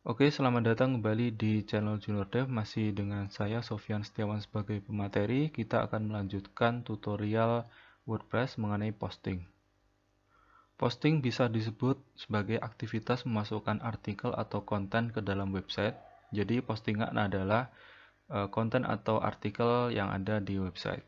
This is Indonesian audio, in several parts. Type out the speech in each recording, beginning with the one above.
Oke, selamat datang kembali di channel Junior Dev. Masih dengan saya Sofyan Setiawan sebagai pemateri. Kita akan melanjutkan tutorial WordPress mengenai posting. Posting bisa disebut sebagai aktivitas memasukkan artikel atau konten ke dalam website. Jadi postingan adalah konten atau artikel yang ada di website.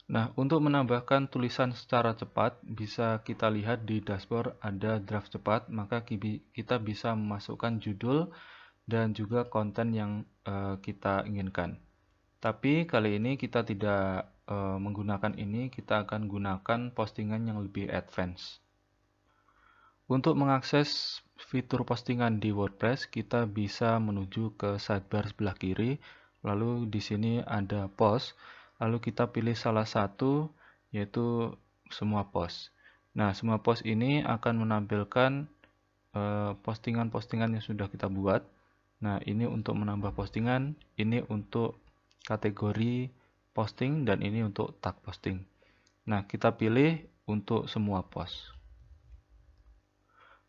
Nah, untuk menambahkan tulisan secara cepat, bisa kita lihat di dashboard ada draft cepat, maka kita bisa memasukkan judul dan juga konten yang kita inginkan. Tapi kali ini kita tidak menggunakan ini, kita akan gunakan postingan yang lebih advance. Untuk mengakses fitur postingan di WordPress, kita bisa menuju ke sidebar sebelah kiri, lalu di sini ada post, lalu kita pilih salah satu, yaitu semua post. Nah, semua post ini akan menampilkan postingan-postingan yang sudah kita buat. Nah, ini untuk menambah postingan, ini untuk kategori posting, dan ini untuk tag posting. Nah, kita pilih untuk semua post.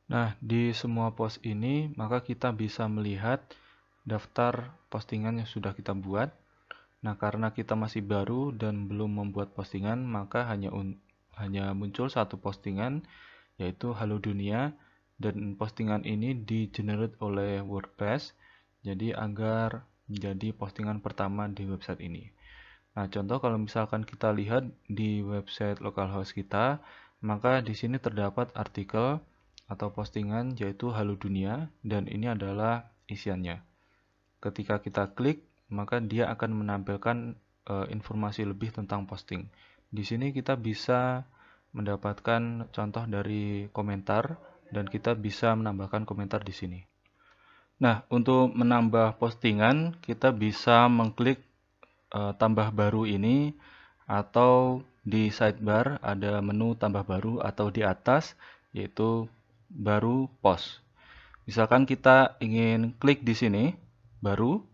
Nah, di semua post ini, maka kita bisa melihat daftar postingan yang sudah kita buat. Nah, karena kita masih baru dan belum membuat postingan, maka hanya muncul satu postingan, yaitu Halo Dunia, dan postingan ini di-generate oleh WordPress, jadi agar menjadi postingan pertama di website ini. Nah, contoh kalau misalkan kita lihat di website localhost kita, maka di sini terdapat artikel atau postingan yaitu Halo Dunia, dan ini adalah isiannya. Ketika kita klik, maka dia akan menampilkan informasi lebih tentang posting. Di sini kita bisa mendapatkan contoh dari komentar, dan kita bisa menambahkan komentar di sini. Nah, untuk menambah postingan, kita bisa mengklik tambah baru ini, atau di sidebar ada menu tambah baru, atau di atas yaitu baru post. Misalkan kita ingin klik di sini baru.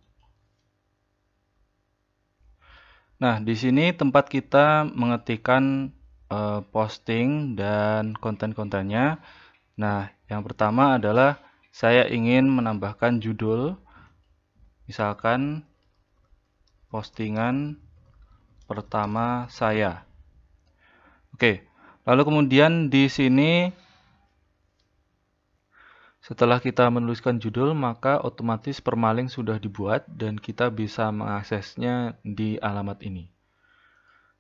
Nah, di sini tempat kita mengetikkan posting dan konten-kontennya. Nah, yang pertama adalah saya ingin menambahkan judul, misalkan postingan pertama saya. Oke, lalu kemudian di sini setelah kita menuliskan judul, maka otomatis permalink sudah dibuat dan kita bisa mengaksesnya di alamat ini.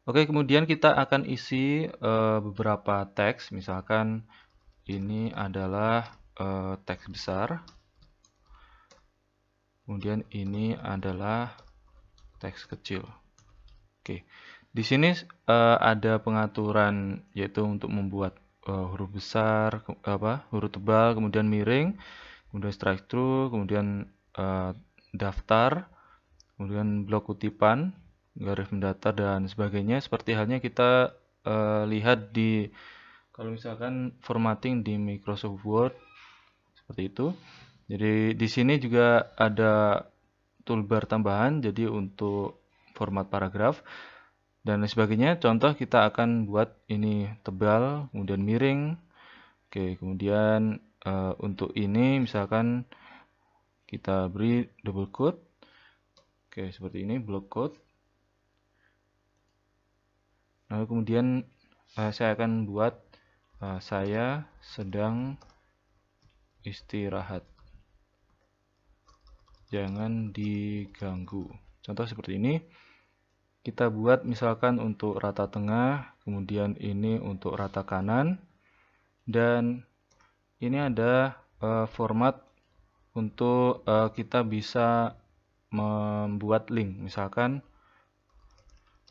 Oke, kemudian kita akan isi beberapa teks, misalkan ini adalah teks besar. Kemudian ini adalah teks kecil. Oke, di sini ada pengaturan yaitu untuk membuat huruf besar, huruf tebal, kemudian miring, kemudian strike through, kemudian daftar, kemudian blok kutipan, garis mendatar, dan sebagainya. Seperti halnya kita lihat di kalau misalkan formatting di Microsoft Word seperti itu. Jadi di sini juga ada toolbar tambahan, jadi untuk format paragraf dan lain sebagainya. Contoh kita akan buat ini tebal, kemudian miring. Oke, kemudian untuk ini misalkan kita beri double quote. Oke, seperti ini, block quote. Lalu kemudian saya akan buat saya sedang istirahat, jangan diganggu. Contoh seperti ini. Kita buat misalkan untuk rata tengah, kemudian ini untuk rata kanan, dan ini ada format untuk kita bisa membuat link. Misalkan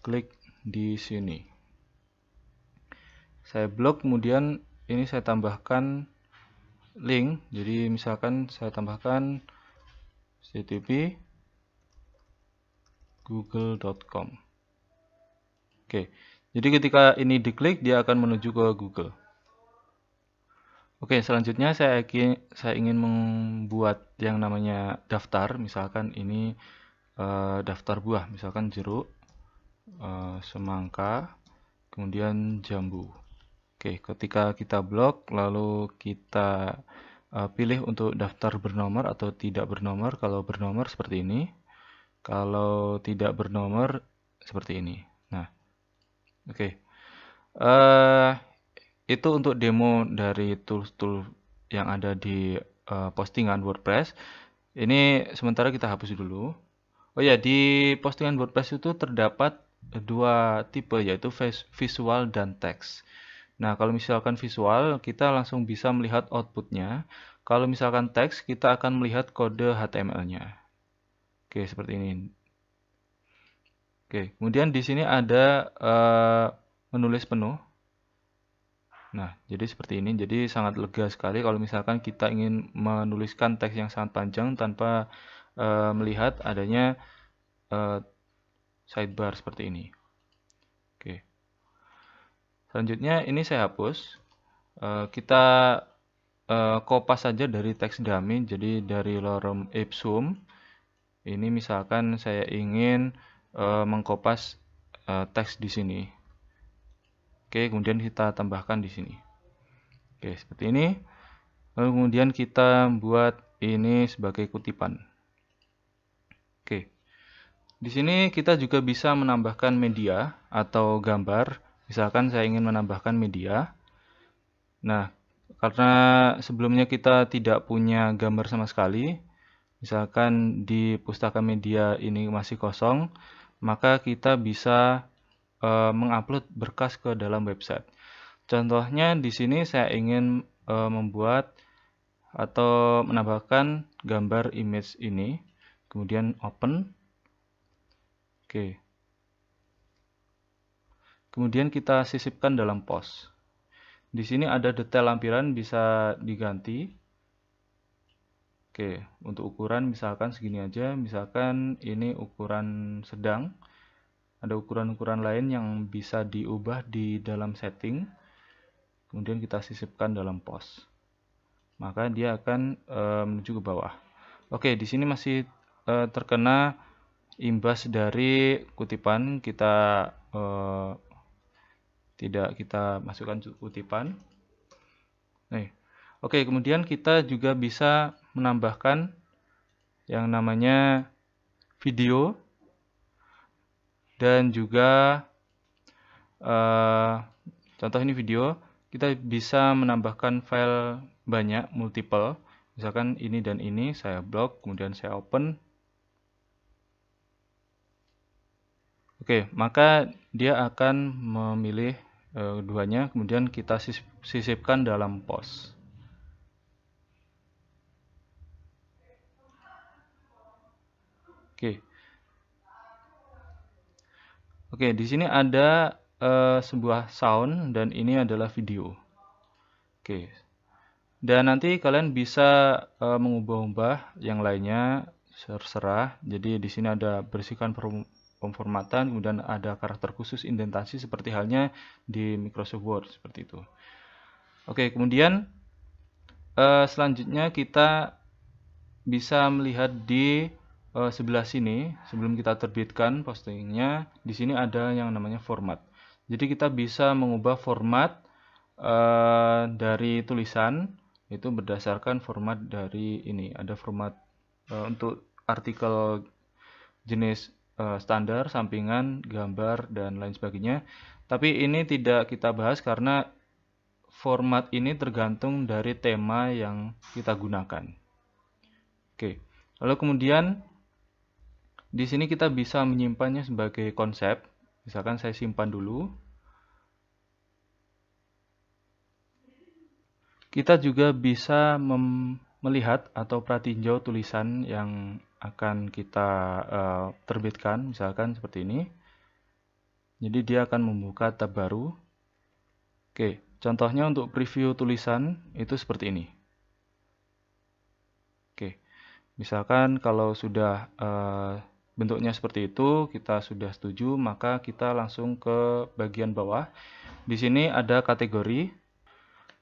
klik di sini. Saya blok, kemudian ini saya tambahkan link. Jadi misalkan saya tambahkan http google.com. Oke, jadi ketika ini diklik, dia akan menuju ke Google. Oke, selanjutnya saya ingin membuat yang namanya daftar. Misalkan ini daftar buah, misalkan jeruk, semangka, kemudian jambu. Oke, ketika kita blok, lalu kita pilih untuk daftar bernomor atau tidak bernomor. Kalau bernomor seperti ini, kalau tidak bernomor seperti ini. Nah, oke. Itu untuk demo dari tools-tools yang ada di postingan WordPress. Ini sementara kita hapus dulu. Oh ya, di postingan WordPress itu terdapat dua tipe, yaitu visual dan teks. Nah, kalau misalkan visual, kita langsung bisa melihat outputnya. Kalau misalkan teks, kita akan melihat kode HTML-nya. Oke, seperti ini. Oke, kemudian di sini ada menulis penuh. Nah, jadi seperti ini. Jadi sangat lega sekali kalau misalkan kita ingin menuliskan teks yang sangat panjang tanpa melihat adanya sidebar seperti ini. Oke. Selanjutnya ini saya hapus. Kita kopas saja dari teks dummy. Jadi dari lorem ipsum. Ini misalkan saya ingin mengkopas teks di sini. Oke, kemudian kita tambahkan di sini. Oke, seperti ini. Lalu kemudian kita buat ini sebagai kutipan. Oke. Di sini kita juga bisa menambahkan media atau gambar. Misalkan saya ingin menambahkan media. Nah, karena sebelumnya kita tidak punya gambar sama sekali, misalkan di pustaka media ini masih kosong, maka kita bisa mengupload berkas ke dalam website. Contohnya di sini saya ingin membuat atau menambahkan gambar image ini, kemudian open. Oke. Kemudian kita sisipkan dalam post. Di sini ada detail lampiran bisa diganti. Oke, untuk ukuran misalkan segini aja, misalkan ini ukuran sedang. Ada ukuran-ukuran lain yang bisa diubah di dalam setting. Kemudian kita sisipkan dalam post. Maka dia akan menuju ke bawah. Oke, di sini masih terkena imbas dari kutipan. Kita tidak kita masukkan kutipan. Nih. Oke, kemudian kita juga bisa menambahkan yang namanya video. Dan juga contoh ini video, kita bisa menambahkan file banyak, multiple. Misalkan ini dan ini, saya blok, kemudian saya open. Oke, maka dia akan memilih keduanya, kemudian kita sisipkan dalam post. Oke. Oke, di sini ada sebuah sound dan ini adalah video. Oke. Dan nanti kalian bisa mengubah-ubah yang lainnya terserah. Jadi di sini ada bersihkan pemformatan, kemudian ada karakter khusus indentasi seperti halnya di Microsoft Word seperti itu. Oke, kemudian selanjutnya kita bisa melihat di sebelah sini, sebelum kita terbitkan postingnya, di sini ada yang namanya format. Jadi kita bisa mengubah format dari tulisan, itu berdasarkan format dari ini. Ada format untuk artikel jenis standar, sampingan, gambar, dan lain sebagainya. Tapi ini tidak kita bahas karena format ini tergantung dari tema yang kita gunakan. Oke, lalu kemudian di sini kita bisa menyimpannya sebagai konsep. Misalkan saya simpan dulu. Kita juga bisa melihat atau pratinjau tulisan yang akan kita terbitkan, misalkan seperti ini. Jadi dia akan membuka tab baru. Oke, contohnya untuk preview tulisan itu seperti ini. Oke, misalkan kalau sudah bentuknya seperti itu, kita sudah setuju, maka kita langsung ke bagian bawah. Di sini ada kategori.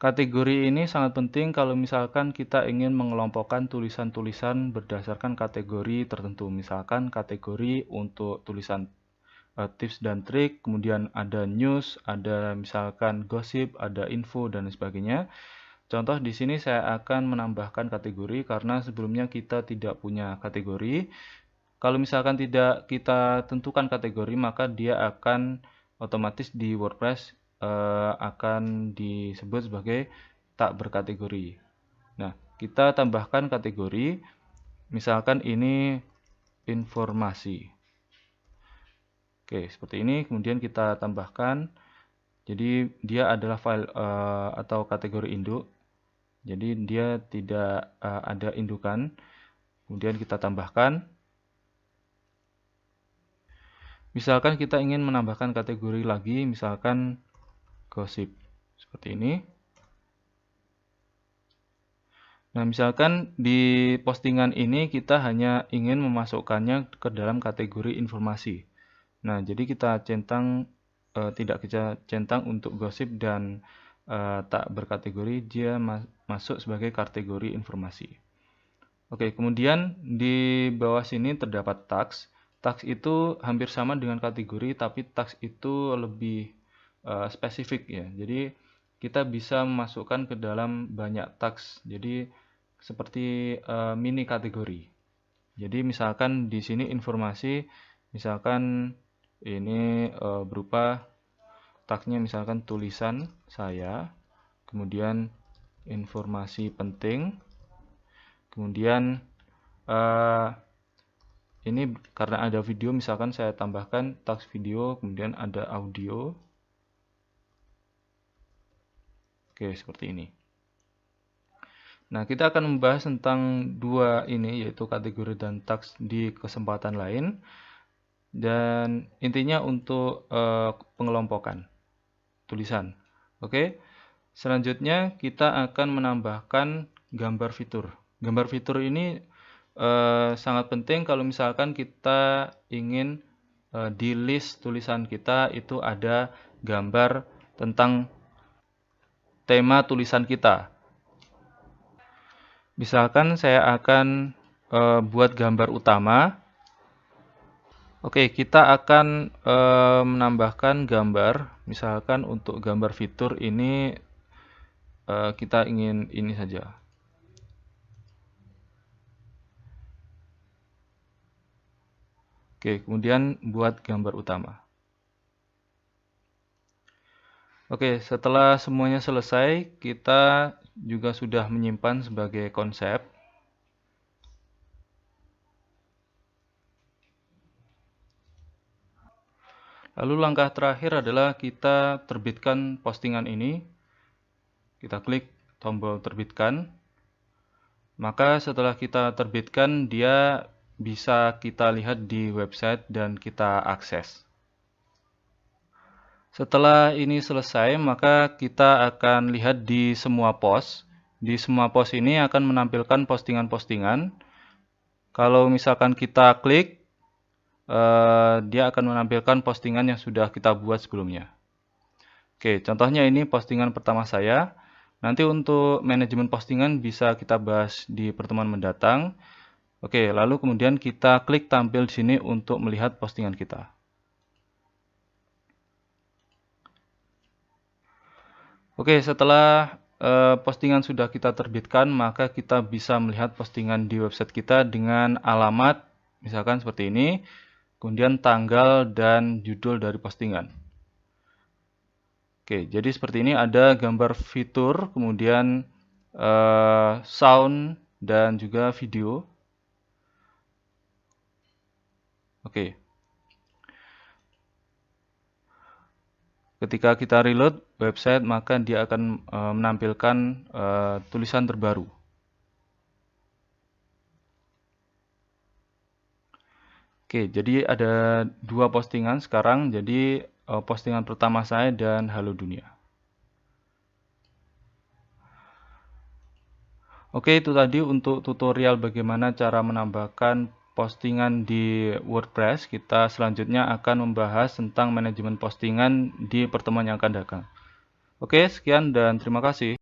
Kategori ini sangat penting kalau misalkan kita ingin mengelompokkan tulisan-tulisan berdasarkan kategori tertentu. Misalkan kategori untuk tulisan tips dan trik, kemudian ada news, ada misalkan gosip, ada info, dan sebagainya. Contoh di sini saya akan menambahkan kategori karena sebelumnya kita tidak punya kategori. Kalau misalkan tidak kita tentukan kategori, maka dia akan otomatis di WordPress akan disebut sebagai tak berkategori. Nah, kita tambahkan kategori, misalkan ini informasi. Oke, seperti ini. Kemudian kita tambahkan. Jadi dia adalah file atau kategori induk. Jadi dia tidak ada indukan. Kemudian kita tambahkan. Misalkan kita ingin menambahkan kategori lagi, misalkan gosip. Seperti ini. Nah, misalkan di postingan ini kita hanya ingin memasukkannya ke dalam kategori informasi. Nah, jadi kita centang tidak kita centang untuk gosip dan tak berkategori, dia masuk sebagai kategori informasi. Oke, kemudian di bawah sini terdapat tags. Tags itu hampir sama dengan kategori, tapi tags itu lebih spesifik ya. Jadi kita bisa memasukkan ke dalam banyak tags. Jadi seperti mini kategori. Jadi misalkan di sini informasi, misalkan ini berupa tagnya misalkan tulisan saya, kemudian informasi penting, kemudian ini karena ada video, misalkan saya tambahkan tags video, kemudian ada audio. Oke, seperti ini. Nah, kita akan membahas tentang dua ini, yaitu kategori dan tags di kesempatan lain. Dan intinya untuk pengelompokan tulisan. Oke. Selanjutnya kita akan menambahkan gambar fitur. Gambar fitur ini sangat penting kalau misalkan kita ingin di list tulisan kita itu ada gambar tentang tema tulisan kita. Misalkan saya akan buat gambar utama. Oke, kita akan menambahkan gambar. Misalkan untuk gambar fitur ini kita ingin ini saja. Oke, kemudian buat gambar utama. Oke, setelah semuanya selesai, kita juga sudah menyimpan sebagai konsep. Lalu langkah terakhir adalah kita terbitkan postingan ini. Kita klik tombol terbitkan. Maka setelah kita terbitkan, dia bisa kita lihat di website dan kita akses. Setelah ini selesai, maka kita akan lihat di semua post. Di semua post ini akan menampilkan postingan-postingan. Kalau misalkan kita klik, dia akan menampilkan postingan yang sudah kita buat sebelumnya. Oke, contohnya ini postingan pertama saya. Nanti untuk manajemen postingan bisa kita bahas di pertemuan mendatang. Oke, lalu kemudian kita klik tampil di sini untuk melihat postingan kita. Oke, setelah postingan sudah kita terbitkan, maka kita bisa melihat postingan di website kita dengan alamat, misalkan seperti ini. Kemudian tanggal dan judul dari postingan. Oke, jadi seperti ini ada gambar fitur, kemudian sound dan juga video. Oke. Ketika kita reload website, maka dia akan menampilkan tulisan terbaru. Oke, jadi ada dua postingan sekarang. Jadi postingan pertama saya dan Halo Dunia. Oke, itu tadi untuk tutorial bagaimana cara menambahkan postingan di WordPress. Kita selanjutnya akan membahas tentang manajemen postingan di pertemuan yang akan datang. Oke, sekian dan terima kasih.